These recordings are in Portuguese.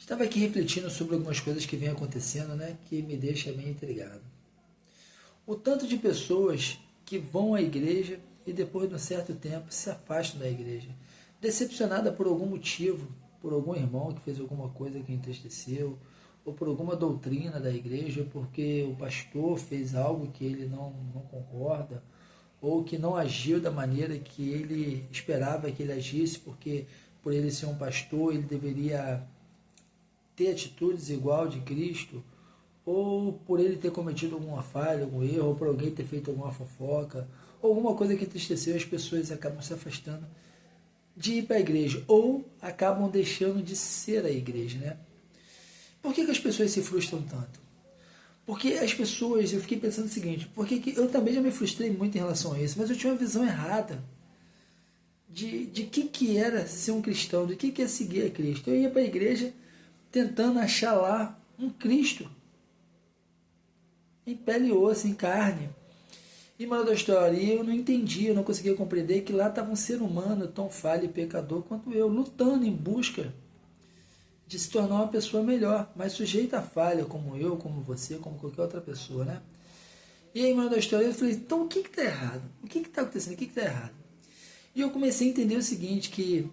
Estava aqui refletindo sobre algumas coisas que vêm acontecendo, né, que me deixa bem intrigado. O tanto de pessoas que vão à igreja e depois de um certo tempo se afastam da igreja, decepcionada por algum motivo, por algum irmão que fez alguma coisa que entristeceu, ou por alguma doutrina da igreja, porque o pastor fez algo que ele não concorda, ou que não agiu da maneira que ele esperava que ele agisse, porque por ele ser um pastor, ele deveria ter atitudes igual de Cristo, ou por ele ter cometido alguma falha, algum erro, ou por alguém ter feito alguma fofoca, ou alguma coisa que entristeceu, as pessoas acabam se afastando de ir para a igreja, ou acabam deixando de ser a igreja, né? Por que as pessoas se frustram tanto? Porque as pessoas, eu fiquei pensando o seguinte, porque eu também já me frustrei muito em relação a isso, mas eu tinha uma visão errada de que era ser um cristão, de que é seguir a Cristo. Eu ia para a igreja tentando achar lá um Cristo em pele e osso, em carne. E moral da história, eu não entendia, eu não conseguia compreender que lá estava um ser humano tão falho e pecador quanto eu, lutando em busca de se tornar uma pessoa melhor, mas sujeita a falha, como eu, como você, como qualquer outra pessoa, né? E aí, moral da história, eu falei, então o que está errado? O que está acontecendo? O que está errado? E eu comecei a entender o seguinte, que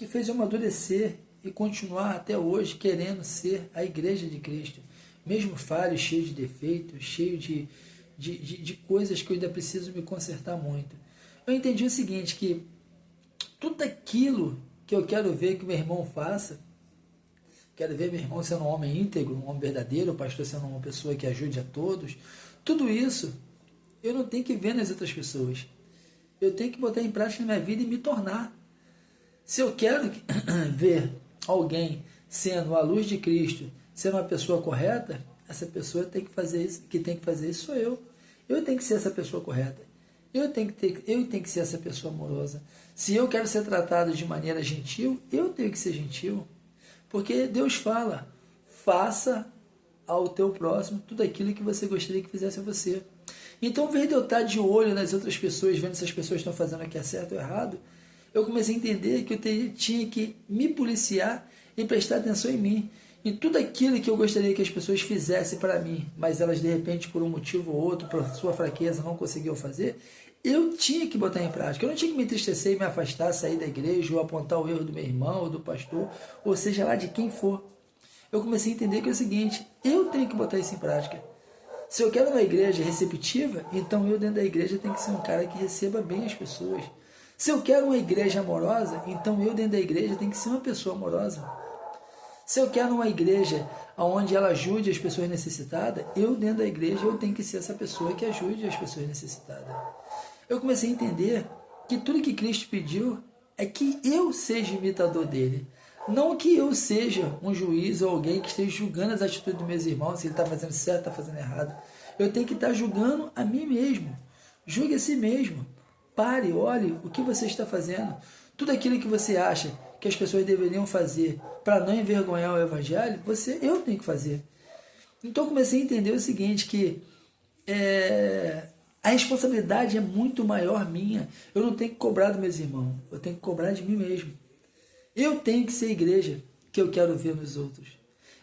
fez eu amadurecer e continuar até hoje querendo ser a igreja de Cristo, mesmo falho, cheio de defeitos, cheio de coisas que eu ainda preciso me consertar muito. Eu entendi o seguinte, que tudo aquilo que eu quero ver que meu irmão faça, quero ver meu irmão sendo um homem íntegro, um homem verdadeiro, o pastor sendo uma pessoa que ajude a todos, tudo isso eu não tenho que ver nas outras pessoas. Eu tenho que botar em prática na minha vida e me tornar. Se eu quero ver alguém sendo a luz de Cristo, sendo uma pessoa correta, essa pessoa tem que fazer isso, que tem que fazer isso sou eu. Eu tenho que ser essa pessoa correta. Eu tenho que ser essa pessoa amorosa. Se eu quero ser tratado de maneira gentil, eu tenho que ser gentil. Porque Deus fala, faça ao teu próximo tudo aquilo que você gostaria que fizesse a você. Então, ao invés de eu estar de olho nas outras pessoas, vendo se as pessoas estão fazendo o que é certo ou errado, eu comecei a entender que eu tinha que me policiar e prestar atenção em mim. Em tudo aquilo que eu gostaria que as pessoas fizessem para mim, mas elas de repente por um motivo ou outro, por sua fraqueza, não conseguiam fazer, eu tinha que botar em prática. Eu não tinha que me entristecer e me afastar, sair da igreja ou apontar o erro do meu irmão ou do pastor, ou seja lá de quem for. Eu comecei a entender que é o seguinte, eu tenho que botar isso em prática. Se eu quero uma igreja receptiva, então eu dentro da igreja tenho que ser um cara que receba bem as pessoas. Se eu quero uma igreja amorosa, então eu dentro da igreja tenho que ser uma pessoa amorosa. Se eu quero uma igreja onde ela ajude as pessoas necessitadas, eu dentro da igreja eu tenho que ser essa pessoa que ajude as pessoas necessitadas. Eu comecei a entender que tudo que Cristo pediu é que eu seja imitador dele. Não que eu seja um juiz ou alguém que esteja julgando as atitudes dos meus irmãos, se ele está fazendo certo, está fazendo errado. Eu tenho que estar julgando a mim mesmo. Julgue a si mesmo. Pare, olhe o que você está fazendo. Tudo aquilo que você acha que as pessoas deveriam fazer para não envergonhar o evangelho, eu tenho que fazer. Então eu comecei a entender o seguinte, que a responsabilidade é muito maior minha. Eu não tenho que cobrar dos meus irmãos, eu tenho que cobrar de mim mesmo. Eu tenho que ser a igreja que eu quero ver nos outros.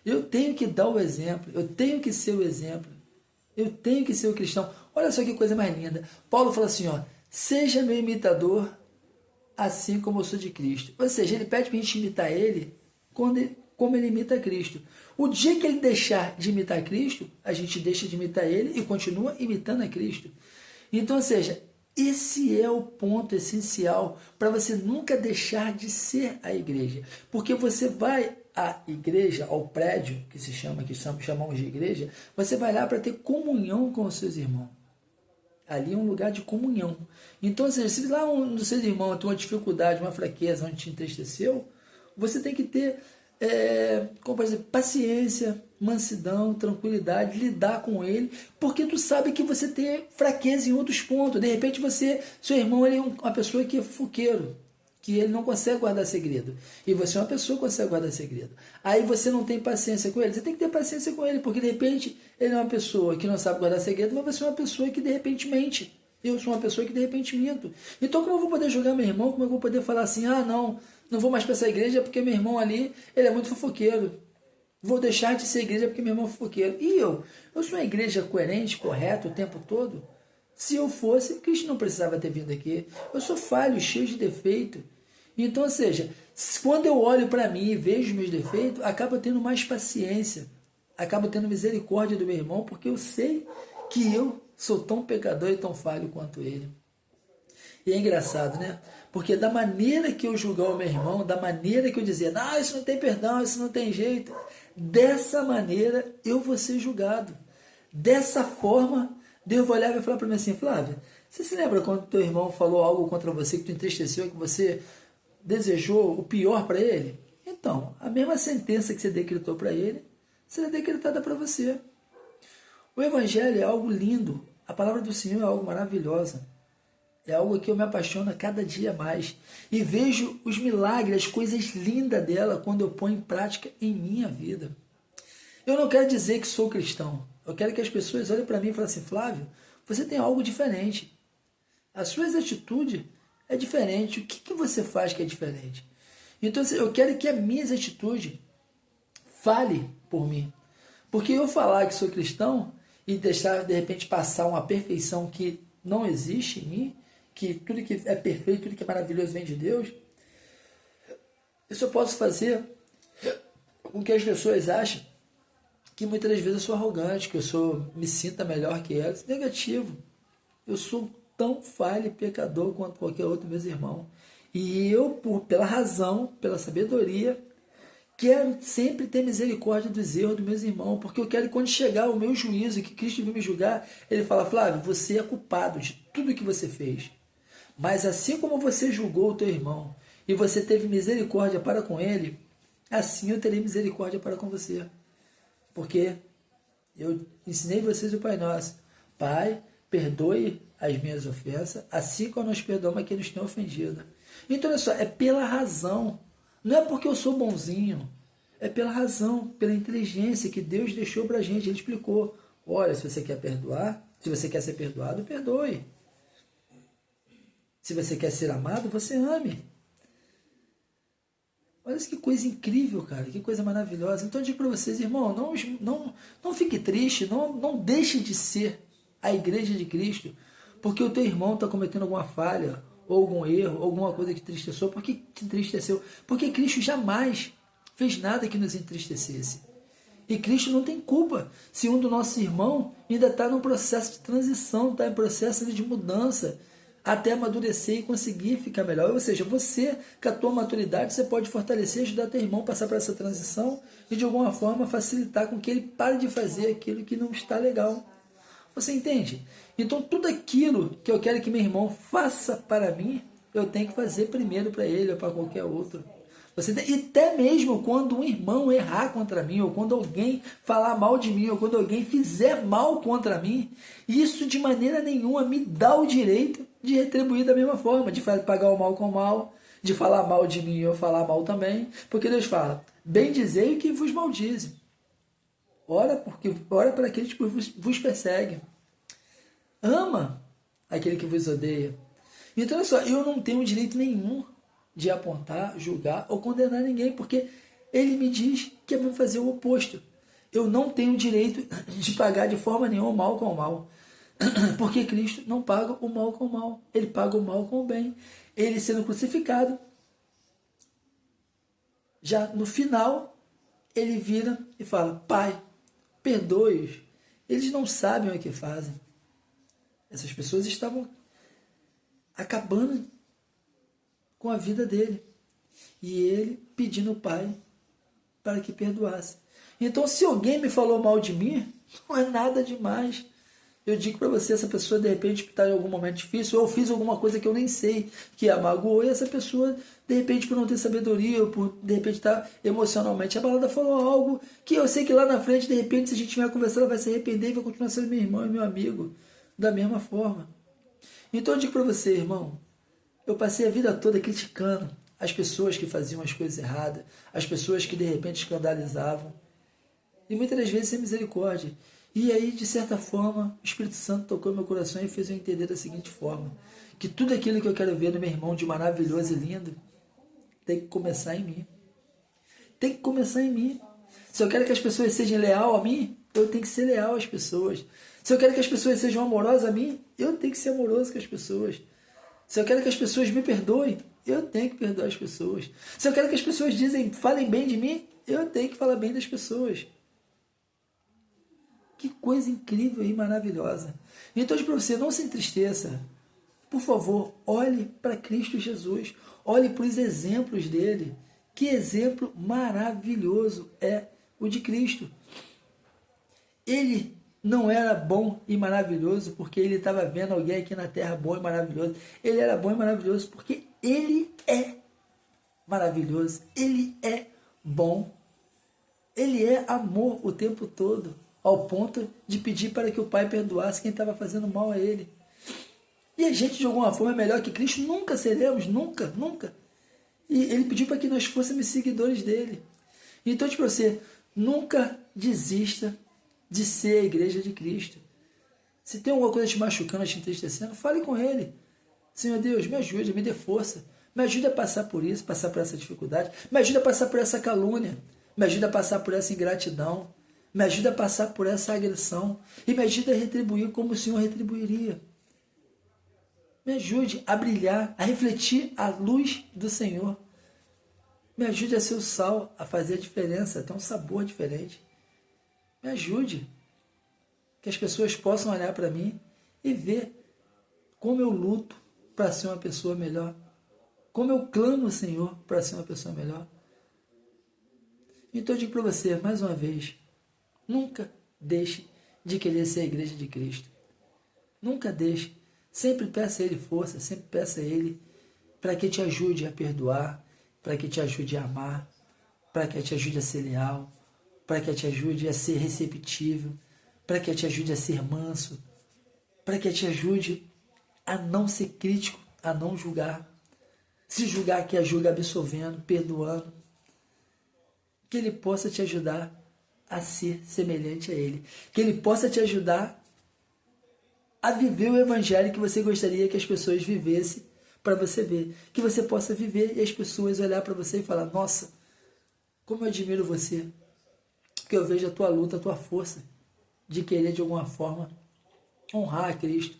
Eu tenho que dar o exemplo, eu tenho que ser o exemplo. Eu tenho que ser o cristão. Olha só que coisa mais linda. Paulo fala assim, ó, seja meu imitador, assim como eu sou de Cristo. Ou seja, ele pede para a gente imitar ele como ele imita Cristo. O dia que ele deixar de imitar Cristo, a gente deixa de imitar ele e continua imitando a Cristo. Então, ou seja, esse é o ponto essencial para você nunca deixar de ser a igreja. Porque você vai à igreja, ao prédio, que chamamos de igreja, você vai lá para ter comunhão com os seus irmãos. Ali é um lugar de comunhão. Então, assim, se lá um dos seus irmãos tem uma dificuldade, uma fraqueza, onde te entristeceu, você tem que ter como dizer, paciência, mansidão, tranquilidade, lidar com ele, porque tu sabe que você tem fraqueza em outros pontos. De repente, seu irmão ele é uma pessoa que é fofoqueiro, que ele não consegue guardar segredo. E você é uma pessoa que consegue guardar segredo. Aí você não tem paciência com ele. Você tem que ter paciência com ele, porque de repente ele é uma pessoa que não sabe guardar segredo, mas você é uma pessoa que de repente mente. Eu sou uma pessoa que de repente minto. Então como eu vou poder julgar meu irmão? Como eu vou poder falar assim, ah não, Não vou mais para essa igreja porque meu irmão ali, ele é muito fofoqueiro. Vou deixar de ser igreja porque meu irmão é fofoqueiro. E eu? Eu sou uma igreja coerente, correta o tempo todo? Se eu fosse, Cristo não precisava ter vindo aqui. Eu sou falho, cheio de defeito. Então, ou seja, quando eu olho para mim e vejo meus defeitos, acabo tendo mais paciência. Acabo tendo misericórdia do meu irmão, porque eu sei que eu sou tão pecador e tão falho quanto ele. E é engraçado, né? Porque da maneira que eu julgar o meu irmão, da maneira que eu dizer, não, isso não tem perdão, isso não tem jeito, dessa maneira eu vou ser julgado. Dessa forma, Deus vai olhar e vai falar para mim assim, Flávia, você se lembra quando teu irmão falou algo contra você, que te entristeceu, que você desejou o pior para ele? Então, a mesma sentença que você decretou para ele, será decretada para você. O Evangelho é algo lindo, a palavra do Senhor é algo maravilhosa. É algo que eu me apaixono a cada dia mais. E vejo os milagres, as coisas lindas dela quando eu ponho em prática em minha vida. Eu não quero dizer que sou cristão. Eu quero que as pessoas olhem para mim e falem assim, Flávio, você tem algo diferente. As suas atitudes é diferente. O que você faz que é diferente? Então eu quero que as minhas atitudes fale por mim. Porque eu falar que sou cristão e deixar de repente passar uma perfeição que não existe em mim, que tudo que é perfeito, tudo que é maravilhoso vem de Deus, isso eu posso fazer com que as pessoas achem que muitas das vezes eu sou arrogante, que me sinta melhor que elas. Negativo. Eu sou tão falho e pecador quanto qualquer outro, meus irmãos. E eu, pela razão, pela sabedoria, quero sempre ter misericórdia dos erros dos meus irmãos, porque eu quero que quando chegar o meu juízo, que Cristo vir me julgar, ele fala, Flávio, você é culpado de tudo que você fez. Mas assim como você julgou o teu irmão e você teve misericórdia para com ele, assim eu terei misericórdia para com você. Porque eu ensinei vocês o Pai Nosso. Pai, perdoe as minhas ofensas, assim como nós perdoamos a quem nos tem ofendido. Então, olha só, é pela razão. Não é porque eu sou bonzinho. É pela razão, pela inteligência que Deus deixou para a gente. Ele explicou. Olha, se você quer perdoar, se você quer ser perdoado, perdoe. Se você quer ser amado, você ame. Olha que coisa incrível, cara. Que coisa maravilhosa. Então eu digo para vocês, irmão, não fique triste, não deixe de ser a igreja de Cristo, porque o teu irmão está cometendo alguma falha, ou algum erro, ou alguma coisa que te entristeceu. Por que te entristeceu? Porque Cristo jamais fez nada que nos entristecesse. E Cristo não tem culpa se um do nosso irmão ainda está num processo de transição, está em processo de mudança, até amadurecer e conseguir ficar melhor. Ou seja, você, com a tua maturidade, você pode fortalecer, ajudar teu irmão a passar por essa transição e, de alguma forma, facilitar com que ele pare de fazer aquilo que não está legal. Você entende? Então, tudo aquilo que eu quero que meu irmão faça para mim, eu tenho que fazer primeiro para ele ou para qualquer outro. E até mesmo quando um irmão errar contra mim, ou quando alguém falar mal de mim, ou quando alguém fizer mal contra mim, isso de maneira nenhuma me dá o direito de retribuir da mesma forma, de pagar o mal com o mal, de falar mal de mim e eu falar mal também. Porque Deus fala, bem dizei o que vos maldize. Ora para aqueles que vos perseguem. Ama aquele que vos odeia. Então, olha só, eu não tenho direito nenhum de apontar, julgar ou condenar ninguém, porque ele me diz que é para fazer o oposto. Eu não tenho direito de pagar de forma nenhuma o mal com o mal, porque Cristo não paga o mal com o mal, ele paga o mal com o bem. Ele sendo crucificado, já no final, ele vira e fala, Pai, perdoe-os, eles não sabem o que fazem. Essas pessoas estavam acabando com a vida dele. E ele pedindo ao Pai para que perdoasse. Então, se alguém me falou mal de mim, não é nada demais. Eu digo para você, essa pessoa de repente está em algum momento difícil, ou eu fiz alguma coisa que eu nem sei, que a magoou, e essa pessoa, de repente, por não ter sabedoria, ou por de repente estar emocionalmente abalada, falou algo que eu sei que lá na frente, de repente, se a gente tiver conversando, ela vai se arrepender e vai continuar sendo meu irmão e meu amigo, da mesma forma. Então eu digo para você, irmão, eu passei a vida toda criticando as pessoas que faziam as coisas erradas, as pessoas que de repente escandalizavam. E muitas das vezes sem misericórdia. E aí, de certa forma, o Espírito Santo tocou no meu coração e fez eu entender da seguinte forma, que tudo aquilo que eu quero ver no meu irmão de maravilhoso e lindo, tem que começar em mim. Tem que começar em mim. Se eu quero que as pessoas sejam leal a mim, eu tenho que ser leal às pessoas. Se eu quero que as pessoas sejam amorosas a mim, eu tenho que ser amoroso com as pessoas. Se eu quero que as pessoas me perdoem, eu tenho que perdoar as pessoas. Se eu quero que as pessoas falem bem de mim, eu tenho que falar bem das pessoas. Que coisa incrível e maravilhosa. Então, para você, não se entristeça. Por favor, olhe para Cristo Jesus. Olhe para os exemplos dele. Que exemplo maravilhoso é o de Cristo. Ele não era bom e maravilhoso porque ele estava vendo alguém aqui na terra bom e maravilhoso. Ele era bom e maravilhoso porque ele é maravilhoso. Ele é bom. Ele é amor o tempo todo, ao ponto de pedir para que o Pai perdoasse quem estava fazendo mal a ele. E a gente, de alguma forma, é melhor que Cristo? Nunca seremos, nunca, nunca. E ele pediu para que nós fôssemos seguidores dele. Então, para você, nunca desista de ser a igreja de Cristo. Se tem alguma coisa te machucando, te entristecendo, fale com ele. Senhor Deus, me ajude, me dê força. Me ajude a passar por isso, passar por essa dificuldade. Me ajude a passar por essa calúnia. Me ajude a passar por essa ingratidão. Me ajude a passar por essa agressão. E me ajude a retribuir como o Senhor retribuiria. Me ajude a brilhar, a refletir a luz do Senhor. Me ajude a ser o sal, a fazer a diferença, a ter um sabor diferente. Me ajude. Que as pessoas possam olhar para mim e ver como eu luto para ser uma pessoa melhor. Como eu clamo o Senhor para ser uma pessoa melhor. Então eu digo para você, mais uma vez, nunca deixe de querer ser a igreja de Cristo. Nunca deixe. Sempre peça a Ele força, sempre peça a Ele para que te ajude a perdoar, para que te ajude a amar, para que te ajude a ser leal, para que te ajude a ser receptível, para que te ajude a ser manso, para que te ajude a não ser crítico, a não julgar. Se julgar, que ajude absolvendo, perdoando. Que Ele possa te ajudar a ser semelhante a Ele. Que Ele possa te ajudar a viver o evangelho que você gostaria que as pessoas vivessem para você ver. Que você possa viver e as pessoas olhar para você e falar, nossa, como eu admiro você. Porque eu vejo a tua luta, a tua força de querer de alguma forma honrar a Cristo,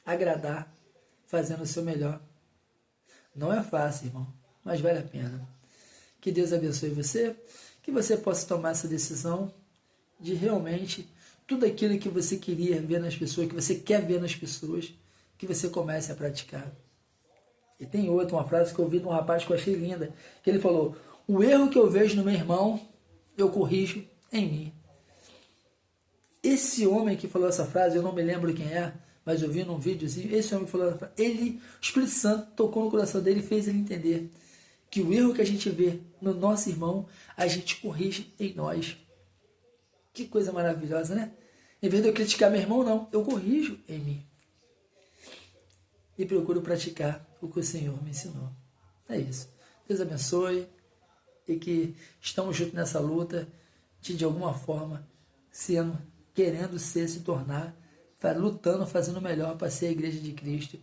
agradar, fazendo o seu melhor. Não é fácil, irmão, mas vale a pena. Que Deus abençoe você, que você possa tomar essa decisão de realmente tudo aquilo que você queria ver nas pessoas, que você quer ver nas pessoas, que você comece a praticar. E tem outra, uma frase que eu ouvi de um rapaz que eu achei linda, que ele falou, o erro que eu vejo no meu irmão, eu corrijo em mim. Esse homem que falou essa frase, eu não me lembro quem é, mas eu vi num videozinho, esse homem que falou essa frase, o Espírito Santo tocou no coração dele e fez ele entender que o erro que a gente vê no nosso irmão, a gente corrige em nós. Que coisa maravilhosa, né? Em vez de eu criticar meu irmão, não, eu corrijo em mim. E procuro praticar o que o Senhor me ensinou. É isso. Deus abençoe e que estamos juntos nessa luta de alguma forma, querendo ser, se tornar, lutando, fazendo o melhor para ser a igreja de Cristo.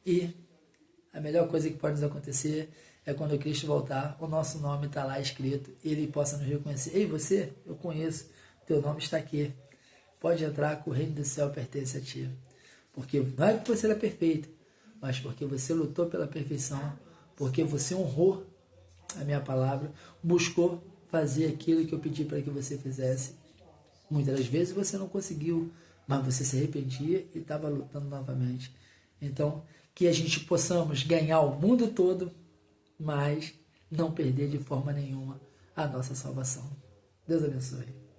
E a melhor coisa que pode nos acontecer é quando o Cristo voltar, o nosso nome está lá escrito, Ele possa nos reconhecer. Ei, você, eu conheço, teu nome está aqui. Pode entrar, que o reino do céu pertence a ti. Porque não é porque você era perfeito, mas porque você lutou pela perfeição, porque você honrou a minha palavra, buscou fazer aquilo que eu pedi para que você fizesse. Muitas das vezes você não conseguiu, mas você se arrependia e estava lutando novamente. Então, que a gente possamos ganhar o mundo todo, mas não perder de forma nenhuma a nossa salvação. Deus abençoe.